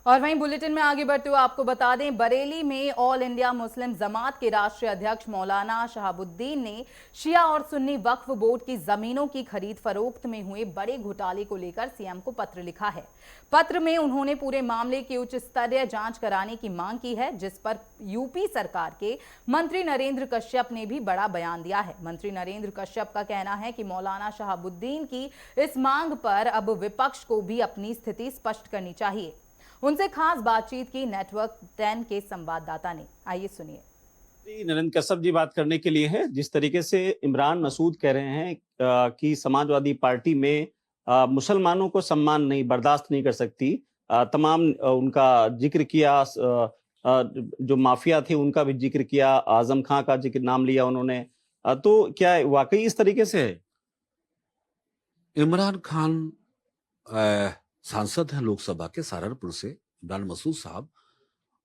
और वहीं बुलेटिन में आगे बढ़ते हुए आपको बता दें, बरेली में ऑल इंडिया मुस्लिम जमात के राष्ट्रीय अध्यक्ष मौलाना शहाबुद्दीन ने शिया और सुन्नी वक्फ बोर्ड की जमीनों की खरीद फरोख्त में हुए बड़े घोटाले को लेकर सीएम को पत्र लिखा है। पत्र में उन्होंने पूरे मामले की उच्च स्तरीय जांच कराने की मांग की है, जिस पर यूपी सरकार के मंत्री नरेंद्र कश्यप ने भी बड़ा बयान दिया है। मंत्री नरेंद्र कश्यप का कहना है कि मौलाना शहाबुद्दीन की इस मांग पर अब विपक्ष को भी अपनी स्थिति स्पष्ट करनी चाहिए। उनसे खास बातचीत की नेटवर्क 10 के संवाददाता ने, आइए सुनिए। नरेंद्र कश्यप जी बात करने के लिए हैं। जिस तरीके से इमरान मसूद कह रहे हैं कि समाजवादी पार्टी में मुसलमानों को सम्मान नहीं बर्दाश्त नहीं कर सकती। तमाम उनका जिक्र किया, जो माफिया थे उनका भी जिक्र किया, आजम खां का जिक्र नाम लिया उन्होंने। तो क्या वाकई इस तरीके से है? इमरान खान अ, सांसद हैं लोकसभा के सहारनपुर से, इमरान मसूद साहब,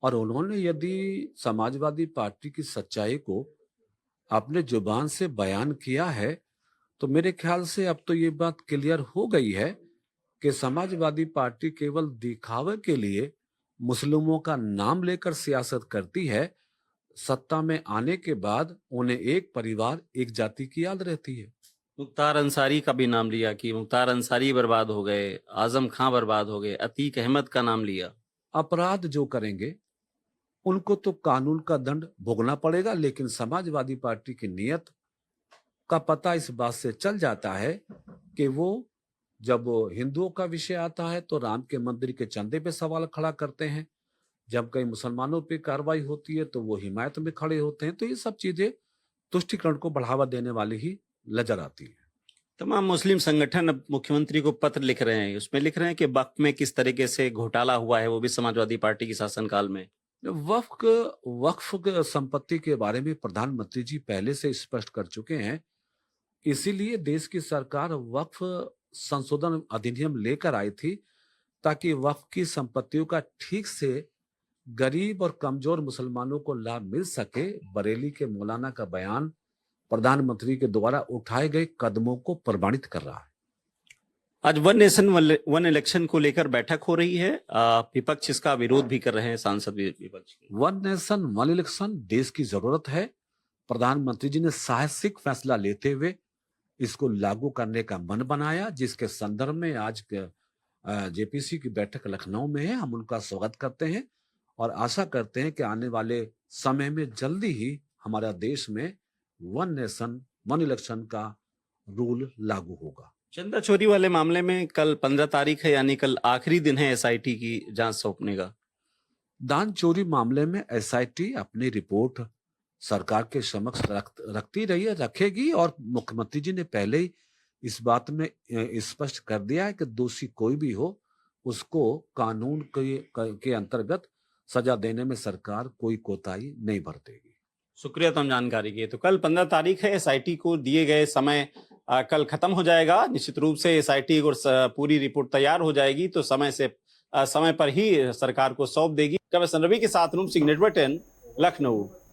और उन्होंने यदि समाजवादी पार्टी की सच्चाई को अपने जुबान से बयान किया है, तो मेरे ख्याल से अब तो ये बात क्लियर हो गई है कि समाजवादी पार्टी केवल दिखावे के लिए मुस्लिमों का नाम लेकर सियासत करती है। सत्ता में आने के बाद उन्हें एक परिवार, एक जाति की याद रहती है। मुख्तार अंसारी का भी नाम लिया कि मुख्तार अंसारी बर्बाद हो गए, आजम खां बर्बाद हो गए, अतीक अहमद का नाम लिया। अपराध जो करेंगे उनको तो कानून का दंड भोगना पड़ेगा, लेकिन समाजवादी पार्टी की नीयत का पता इस बात से चल जाता है कि वो जब हिंदुओं का विषय आता है तो राम के मंदिर के चंदे पे सवाल खड़ा करते हैं, जब कहीं मुसलमानों पे कार्रवाई होती है तो वो हिमायत में खड़े होते हैं। तो ये सब चीजें तुष्टिकरण को बढ़ावा देने वाली ही नजर आती है। तमाम मुस्लिम संगठन अब मुख्यमंत्री को पत्र लिख रहे हैं। उसमें लिख रहे हैं कि वक्फ में किस तरीके से घोटाला हुआ है, वो भी समाजवादी पार्टी के शासनकाल में। वक्फ वक्फ संपत्ति के बारे में प्रधानमंत्री जी पहले से स्पष्ट कर चुके हैं। इसीलिए देश की सरकार वक्फ संशोधन अधिनियम लेकर आई थी, ताकि वक्फ की संपत्तियों का ठीक से गरीब और कमजोर मुसलमानों को लाभ मिल सके। बरेली के मौलाना का बयान प्रधानमंत्री के द्वारा उठाए गए कदमों को प्रमाणित कर रहा है। आज वन नेशन वन इलेक्शन को लेकर बैठक हो रही है। विपक्ष इसका विरोध भी कर रहे हैं, सांसद विपक्ष के। वन नेशन वन इलेक्शन देश की जरूरत है। प्रधानमंत्री जी ने साहसिक फैसला लेते हुए इसको लागू करने का मन बनाया, जिसके संदर्भ में आज जेपीसी की बैठक लखनऊ में है। हम उनका स्वागत करते हैं और आशा करते हैं कि आने वाले समय में जल्दी ही हमारा देश में वन नेशन वन इलेक्शन का रूल लागू होगा। चंदा चोरी वाले मामले में कल 15 तारीख है, यानी कल आखिरी दिन है एसआईटी की जांच सौंपने का। दान चोरी मामले में एसआईटी अपनी रिपोर्ट सरकार के समक्ष रखती रही है, रखेगी, और मुख्यमंत्री जी ने पहले ही इस बात में स्पष्ट कर दिया है कि दोषी कोई भी हो उसको कानून के अंतर्गत सजा देने में सरकार कोई कोताही नहीं बरतेगी। शुक्रिया तुम जानकारी के। तो कल 15 तारीख है, एसआईटी को दिए गए समय कल खत्म हो जाएगा। निश्चित रूप से एसआईटी को पूरी रिपोर्ट तैयार हो जाएगी तो समय पर ही सरकार को सौंप देगी। रवि के साथ रूम सिंह, नेटवर्क 10, लखनऊ।